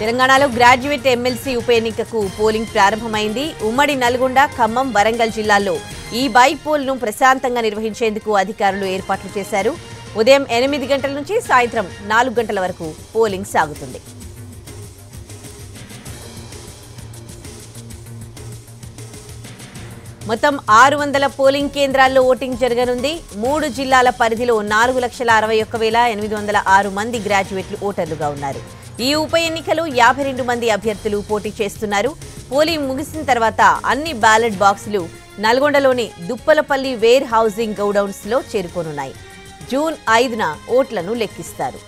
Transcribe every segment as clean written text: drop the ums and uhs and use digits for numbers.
తెలంగాణలో graduate MLC ఉప ఎన్నికకు పోలింగ్ ప్రారంభమైంది. ఉమ్మడి నల్గొండ, ఖమ్మం, వరంగల్ జిల్లాల్లో ఈ బైపోల్ ను ప్రశాంతంగా నిర్వహించేందుకు అధికారులు ఏర్పాట్లు చేశారు. ఉదయం 8 గంటల నుంచి సాయంత్రం 4 గంటల వరకు పోలింగ్ సాగుతుంది. మొత్తం 600 పోలింగ్ కేంద్రాల్లో ఓటింగ్ జరగనుంది. 3 జిల్లాల పరిధిలో 4,61,806 మంది గ్రాడ్యుయేట్లు ఓటర్లుగా ఉన్నారు. ఈ ఉప ఎన్నికలో 52 మంది అభ్యర్థులు పోటీ చేస్తున్నారు. పోలింగ్ ముగిసిన తర్వాత అన్ని బ్యాలెట్ బాక్సులు నల్గొండలోని దుప్పలపల్లి వేర్ హౌసింగ్ గోడౌన్స్ లో చేరుకోనున్నాయి. జూన్ 5న ఓట్లను లెక్కిస్తారు.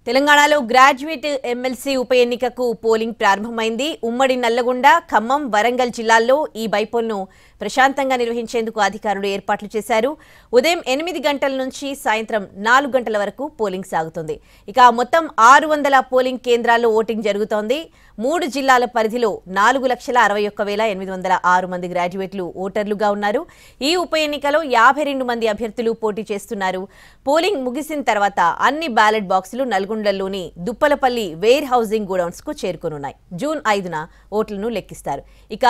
తెలంగాణలో గ్రాడ్యుయేట్ ఎమ్మెల్సీ ఉప ఎన్నికకు పోలింగ్ ప్రారంభమైంది. ఉమ్మడి నల్లగొండ, ఖమ్మం, వరంగల్ జిల్లాల్లో ఈ బైపోల్ను ప్రశాంతంగా నిర్వహించేందుకు అధికారులు ఏర్పాట్లు చేశారు. ఉదయం 8 గంటల నుంచి సాయంత్రం 4 గంటల వరకు పోలింగ్ సాగుతుంది. ఇక మొత్తం 600 పోలింగ్ కేంద్రాల్లో ఓటింగ్ జరుగుతోంది. 3 జిల్లాల పరిధిలో 4,61,806 మంది గ్రాడ్యుయేట్లు ఓటర్లుగా ఉన్నారు. ఈ ఉప ఎన్నికలో 52 మంది అభ్యర్థులు పోటీ చేస్తున్నారు. పోలింగ్ ముగిసిన తర్వాత అన్ని బ్యాలెట్ బాక్సులు నల్గొండలోని దుప్పలపల్లి వేర్ హౌసింగ్ గోడౌన్స్ కు చేరుకోనున్నాయి. జూన్ 5న ఓట్లను లెక్కిస్తారు. ఇక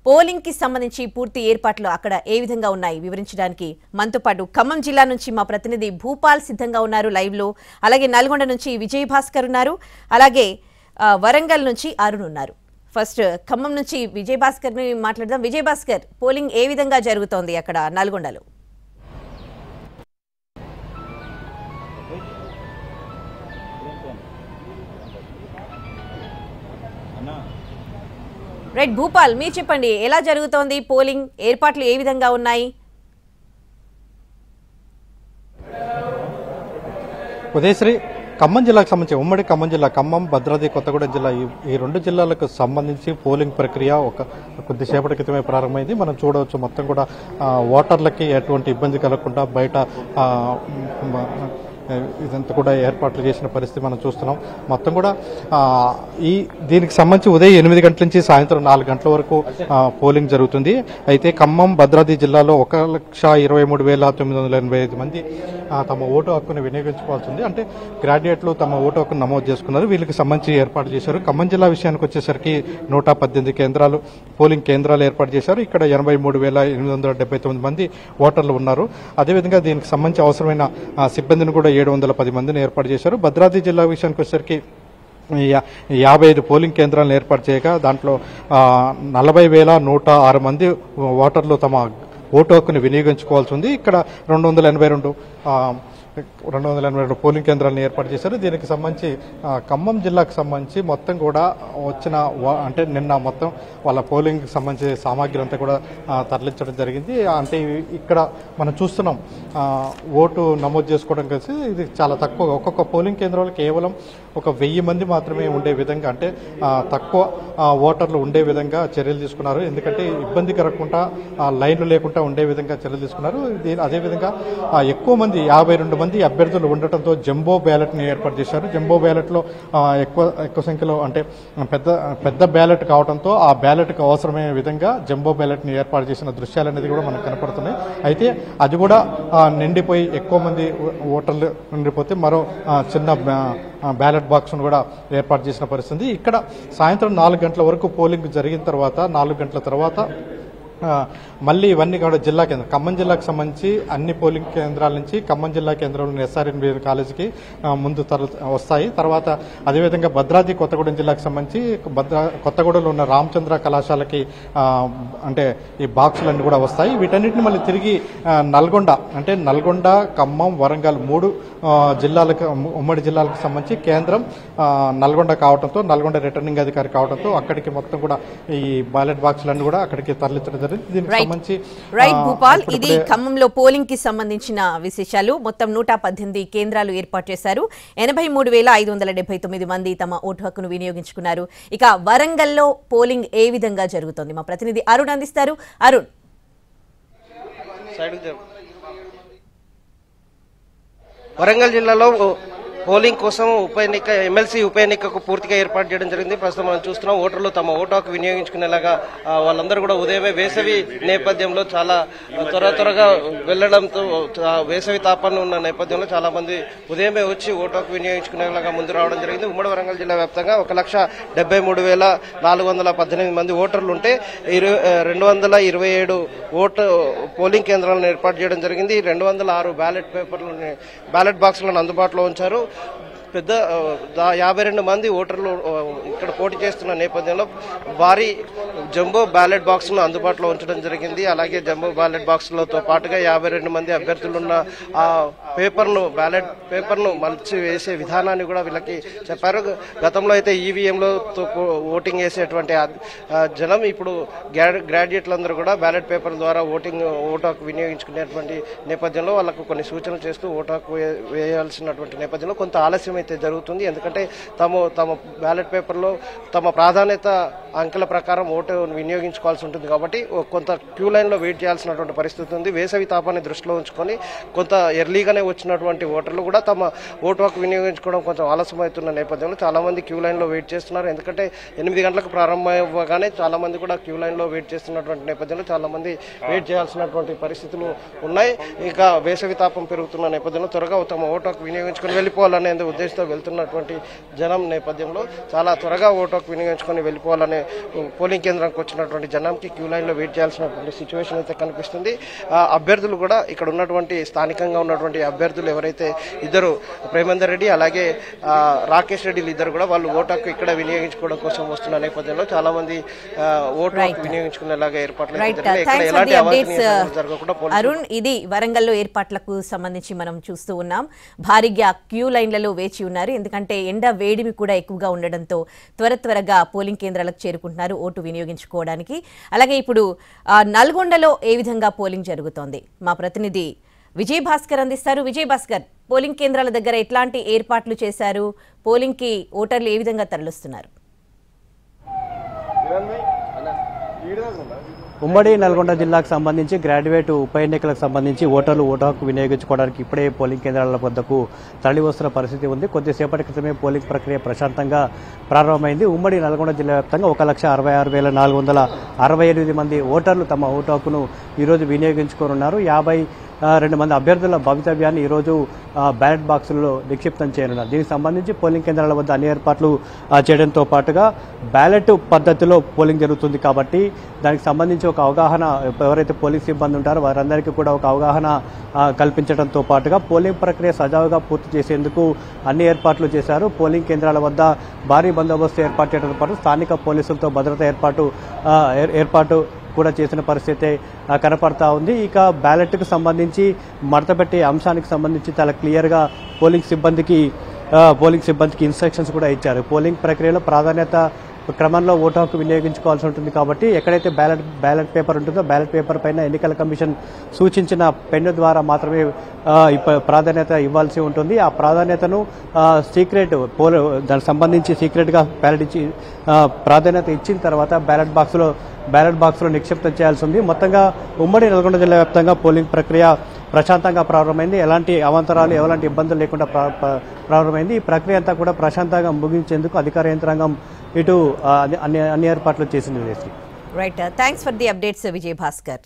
పోలింగ్ కి సంబంధించి పూర్తి ఏర్పాట్లు అక్కడ ఏ విధంగా ఉన్నాయి వివరించడానికి మనతో పాటు ఖమ్మం జిల్లా నుంచి మా ప్రతినిధి భూపాల్ సిద్ధంగా ఉన్నారు లైవ్ లో. అలాగే నల్గొండ నుంచి విజయ్ భాస్కర్ ఉన్నారు. అలాగే వరంగల్ నుంచి అరుణ్ ఉన్నారు. ఫస్ట్ ఖమ్మం నుంచి విజయ్ భాస్కర్ ని మాట్లాడదాం. విజయ్ భాస్కర్, పోలింగ్ ఏ విధంగా జరుగుతోంది అక్కడ నల్గొండలో? రైట్ భూపాల్, మీరు చెప్పండి, ఎలా జరుగుతోంది పోలింగ్? ఏర్పాట్లు ఏ విధంగా ఉన్నాయి? ఉదయశ్రీ, ఖమ్మం జిల్లాకు సంబంధించి ఉమ్మడి ఖమ్మం జిల్లా, ఖమ్మం, భద్రాద్రి కొత్తగూడెం జిల్లా ఈ 2 జిల్లాలకు సంబంధించి పోలింగ్ ప్రక్రియ కొద్దిసేపటి క్రితమే ప్రారంభమైంది. మనం చూడవచ్చు మొత్తం కూడా ఓటర్లకి ఎటువంటి ఇబ్బంది కలగకుండా బయట ఇదంతా కూడా ఏర్పాట్లు చేసిన పరిస్థితి మనం చూస్తున్నాం. మొత్తం కూడా దీనికి సంబంధించి ఉదయం 8 గంటల నుంచి సాయంత్రం 4 గంటల వరకు పోలింగ్ జరుగుతుంది. అయితే ఖమ్మం, భద్రాద్రి జిల్లాలో 1,23,985 మంది తమ ఓటు హక్కును వినియోగించుకోవాల్సింది. అంటే గ్రాడ్యుయేట్లు తమ ఓటు హక్కును నమోదు చేసుకున్నారు. వీళ్ళకి సంబంధించి ఏర్పాటు చేశారు. ఖమ్మం జిల్లా విషయానికి వచ్చేసరికి 118 కేంద్రాలు పోలింగ్ కేంద్రాలు ఏర్పాటు చేశారు. ఇక్కడ 83,879 మంది ఓటర్లు ఉన్నారు. అదేవిధంగా దీనికి సంబంధించి అవసరమైన సిబ్బందిని కూడా 710 మందిని ఏర్పాటు చేశారు. భద్రాద్రి జిల్లా విషయానికి వచ్చేసరికి 55 పోలింగ్ కేంద్రాలను ఏర్పాటు చేయగా దాంట్లో 40,106 మంది ఓటర్లు తమ ఓటు హక్కుని వినియోగించుకోవాల్సి ఉంది. ఇక్కడ 282 పోలింగ్ కేంద్రాలను ఏర్పాటు చేశారు. దీనికి సంబంధించి ఖమ్మం జిల్లాకు సంబంధించి మొత్తం కూడా వచ్చిన అంటే నిన్న మొత్తం వాళ్ళ పోలింగ్ సంబంధించి సామాగ్రి అంతా కూడా తరలించడం జరిగింది. అంటే ఇక్కడ మనం చూస్తున్నాం ఓటు నమోదు చేసుకోవడం కలిసి ఇది చాలా తక్కువ. ఒక్కొక్క పోలింగ్ కేంద్రంలో కేవలం 1000 మంది మాత్రమే ఉండే విధంగా, అంటే తక్కువ ఓటర్లు ఉండే విధంగా చర్యలు తీసుకున్నారు. ఎందుకంటే ఇబ్బంది కలగకుండా లైన్లు లేకుండా ఉండే విధంగా చర్యలు తీసుకున్నారు. అదేవిధంగా ఎక్కువ మంది 52 మంది అభ్యర్థులు ఉండటంతో జంబో బ్యాలెట్ ని ఏర్పాటు చేశారు. జంబో బ్యాలెట్ లో ఎక్కువ సంఖ్యలో అంటే పెద్ద బ్యాలెట్ కావడంతో ఆ బ్యాలెట్ కు అవసరమైన విధంగా జంబో బ్యాలెట్ ని ఏర్పాటు చేసిన దృశ్యాలు అనేది కూడా మనకు కనపడుతున్నాయి. అయితే అది కూడా నిండిపోయి ఎక్కువ మంది ఓటర్లు నిండిపోతే మరో చిన్న బ్యాలెట్ బాక్స్ ను కూడా ఏర్పాటు చేసిన పరిస్థితి. ఇక్కడ సాయంత్రం 4 గంటల వరకు పోలింగ్ జరిగిన తర్వాత 4 గంటల తర్వాత మళ్ళీ ఇవన్నీ కూడా జిల్లా కేంద్రం ఖమ్మం జిల్లాకు సంబంధించి అన్ని పోలింగ్ కేంద్రాల నుంచి ఖమ్మం జిల్లా కేంద్రంలోని SRN కాలేజీకి ముందు వస్తాయి. తర్వాత అదేవిధంగా భద్రాద్రి కొత్తగూడెం జిల్లాకు సంబంధించి కొత్తగూడెంలో ఉన్న రామచంద్ర కళాశాలకి అంటే ఈ బాక్సులన్నీ కూడా వస్తాయి. వీటన్నిటిని మళ్ళీ తిరిగి నల్గొండ, అంటే నల్గొండ, ఖమ్మం, వరంగల్ 3 జిల్లాలకు ఉమ్మడి జిల్లాలకు సంబంధించి కేంద్రం నల్గొండ కావడంతో, నల్గొండ రిటర్నింగ్ అధికారి కావడంతో అక్కడికి మొత్తం కూడా ఈ బ్యాలెట్ బాక్సులన్నీ కూడా అక్కడికి తరలించడం జరిగింది. దీనికి సంబంధించి రైట్ భూపాల్, ఇది ఖమ్మంలో పోలింగ్ కి సంబంధించిన విశేషాలు. మొత్తం 118 కేంద్రాలు ఏర్పాటు చేశారు. 83,579 మంది తమ ఓటు హక్కును వినియోగించుకున్నారు. ఇక వరంగల్లో పోలింగ్ ఏ విధంగా జరుగుతోంది మా ప్రతినిధి అరుణ్ అందిస్తారు. అరుణ్, వరంగల్ జిల్లాలో పోలింగ్ కోసం ఎమ్మెల్సీ ఉప ఎన్నికకు పూర్తిగా ఏర్పాటు చేయడం జరిగింది. ప్రస్తుతం మనం చూస్తున్నాం ఓటర్లు తమ ఓటు హక్కు వినియోగించుకునేలాగా వాళ్ళందరూ కూడా ఉదయమే వేసవి నేపథ్యంలో చాలా త్వరగా వెళ్లడంతో వేసవి తాపాన్ని ఉన్న నేపథ్యంలో చాలా మంది ఉదయమే వచ్చి ఓటు హక్కు వినియోగించుకునేలాగా ముందు రావడం జరిగింది. ఉమ్మడి వరంగల్ జిల్లా వ్యాప్తంగా 1,73,418 మంది ఓటర్లు ఉంటే 227 పోలింగ్ కేంద్రాలను ఏర్పాటు చేయడం జరిగింది. 206 బ్యాలెట్ బాక్సులను అందుబాటులో ఉంచారు. పెద్ద 52 మంది ఓటర్లు ఇక్కడ పోటీ చేస్తున్న నేపథ్యంలో భారీ జంబో బ్యాలెట్ బాక్స్ ను అందుబాటులో ఉంచడం జరిగింది. అలాగే జంబో బ్యాలెట్ బాక్సులతో పాటుగా 52 మంది అభ్యర్థులున్న ఆ బ్యాలెట్ పేపర్ ను మలిచి వేసే విధానాన్ని కూడా వీళ్ళకి చెప్పారు. గతంలో అయితే ఈవీఎంలో ఓటింగ్ వేసేటువంటి జనం ఇప్పుడు గ్రాడ్యుయేట్లందరూ కూడా బ్యాలెట్ పేపర్ ద్వారా ఓటు హక్కు వినియోగించుకునేటువంటి నేపథ్యంలో వాళ్ళకు కొన్ని సూచనలు చేస్తూ ఓటు హక్కు వేయాల్సినటువంటి నేపథ్యంలో కొంత ఆలస్యం అయితే జరుగుతుంది. ఎందుకంటే తమ బ్యాలెట్ పేపర్లో తమ ప్రాధాన్యత అంకెల ప్రకారం ఓటు వినియోగించుకోవాల్సి ఉంటుంది కాబట్టి కొంత క్యూ లైన్లో వెయిట్ చేయాల్సినటువంటి పరిస్థితి ఉంది. వేసవి తాపాన్ని దృష్టిలో ఉంచుకొని కొంత ఎర్లీగానే వచ్చినటువంటి ఓటర్లు కూడా తమ ఓటు హక్కు వినియోగించుకోవడం కొంచెం ఆలస్యమవుతున్న నేపథ్యంలో చాలా మంది క్యూ లైన్లో వెయిట్ చేస్తున్నారు. ఎందుకంటే 8 గంటలకు ప్రారంభమవ్వగానే చాలా మంది కూడా క్యూ లైన్లో వెయిట్ చేస్తున్నటువంటి నేపథ్యంలో చాలా మంది వెయిట్ చేయాల్సినటువంటి పరిస్థితులు ఉన్నాయి. ఇంకా వేసవి తాపం పెరుగుతున్న నేపథ్యంలో త్వరగా తమ ఓటు హక్కు వినియోగించుకొని వెళ్ళిపోవాలనే ఉద్దేశంతో వెళ్తున్నటువంటి జనం నేపథ్యంలో చాలా త్వరగా ఓటు హక్కు వినియోగించుకొని వెళ్ళిపోవాలనే పోలింగ్ కేంద్రానికి వచ్చినటువంటి జనానికి క్యూ లైన్లో వెయిట్ చేయాల్సినటువంటి సిచ్యువేషన్ అయితే కనిపిస్తుంది. అభ్యర్థులు కూడా ఇక్కడ ఉన్నటువంటి స్థానికంగా ఉన్నటువంటి అభ్యర్థులు ఎవరైతే ఇద్దరు ప్రేమేందర్ రెడ్డి అలాగే రాకేష్ రెడ్డిలు ఇద్దరు కూడా వాళ్ళు ఓటు హక్కు ఇక్కడ వినియోగించుకోవడం కోసం వస్తున్న నేపథ్యంలో చాలా మంది ఓటు హక్కు వినియోగించుకునేలాగా ఏర్పాట్లు జరగకుండా. అరుణ్, ఇది వరంగల్లో ఏర్పాట్లకు సంబంధించి మనం చూస్తూ ఉన్నాం. భారీగా క్యూ లైన్లలో వేచి ఉన్నారు. ఎందుకంటే ఎండ వేడిమి కూడా ఎక్కువగా ఉండడంతో త్వరగా పోలింగ్ కేంద్రాలకు చేరుకుంటున్నారు ఓటు వినియోగించుకోవడానికి. అలాగే ఇప్పుడు నల్గొండలో ఏ విధంగా పోలింగ్ జరుగుతోంది మా ప్రతినిధి విజయ్ భాస్కర్ అందిస్తారు. విజయ్ భాస్కర్, పోలింగ్ కేంద్రాల దగ్గర ఎట్లాంటి ఏర్పాట్లు చేశారు? పోలింగ్ కి ఓటర్లు ఏ విధంగా తరలిస్తున్నారు? ఉమ్మడి నల్గొండ జిల్లాకు సంబంధించి గ్రాడ్యుయేట్ ఉప ఎన్నికలకు సంబంధించి ఓటర్లు ఓటు హక్కు వినియోగించుకోవడానికి ఇప్పుడే పోలింగ్ కేంద్రాల వద్దకు తరలి వస్తున్న పరిస్థితి ఉంది. కొద్దిసేపటి క్రితమే పోలింగ్ ప్రక్రియ ప్రశాంతంగా ప్రారంభమైంది. ఉమ్మడి నల్గొండ జిల్లా వ్యాప్తంగా 1,66,468 మంది ఓటర్లు తమ ఓటు హక్కును ఈరోజు వినియోగించుకోనున్నారు. 52 మంది అభ్యర్థుల భవితవ్యాన్ని ఈరోజు బ్యాలెట్ బాక్సులలో నిక్షిప్తం చేయనున్నారు. దీనికి సంబంధించి పోలింగ్ కేంద్రాల వద్ద అన్ని ఏర్పాట్లు చేయడంతో పాటుగా బ్యాలెట్ పద్ధతిలో పోలింగ్ జరుగుతుంది కాబట్టి దానికి సంబంధించి ఒక అవగాహన, ఎవరైతే పోలింగ్ సిబ్బంది ఉంటారో వారందరికీ కూడా ఒక అవగాహన కల్పించడంతో పాటుగా పోలింగ్ ప్రక్రియ సజావుగా పూర్తి చేసేందుకు అన్ని ఏర్పాట్లు చేశారు. పోలింగ్ కేంద్రాల వద్ద భారీ బందోబస్తు ఏర్పాటు చేయడంతో పాటు స్థానిక పోలీసులతో భద్రత ఏర్పాటు కూడా చేసిన పరిస్థితి కనపడతా ఉంది. ఇక బ్యాలెట్కు సంబంధించి మడతపెట్టే అంశానికి సంబంధించి చాలా క్లియర్గా పోలింగ్ సిబ్బందికి ఇన్స్ట్రక్షన్స్ కూడా ఇచ్చారు. పోలింగ్ ప్రక్రియలో ప్రాధాన్యత క్రమంలో ఓటు హక్కు వినియోగించుకోవాల్సి ఉంటుంది కాబట్టి ఎక్కడైతే బ్యాలెట్ పేపర్ ఉంటుందో బ్యాలెట్ పేపర్ పైన ఎన్నికల కమిషన్ సూచించిన పెన్ను ద్వారా మాత్రమే ప్రాధాన్యత ఇవ్వాల్సి ఉంటుంది. ఆ ప్రాధాన్యతను దానికి సంబంధించి సీక్రెట్గా బ్యాలెట్ ఇచ్చి ప్రాధాన్యత ఇచ్చిన తర్వాత బ్యాలెట్ బాక్స్లో నిక్షిప్తం చేయాల్సి ఉంది. మొత్తంగా ఉమ్మడి నల్గొండ జిల్లా వ్యాప్తంగా పోలింగ్ ప్రక్రియ ప్రశాంతంగా ప్రారంభమైంది. ఎలాంటి అవాంతరాలు, ఎలాంటి ఇబ్బందులు లేకుండా ప్రారంభమైంది. ఈ ప్రక్రియ అంతా కూడా ప్రశాంతంగా ముగించేందుకు అధికార యంత్రాంగం ఇటు అన్ని ఏర్పాట్లు చేసింది. Right, thanks for the updates Vijay Bhaskar.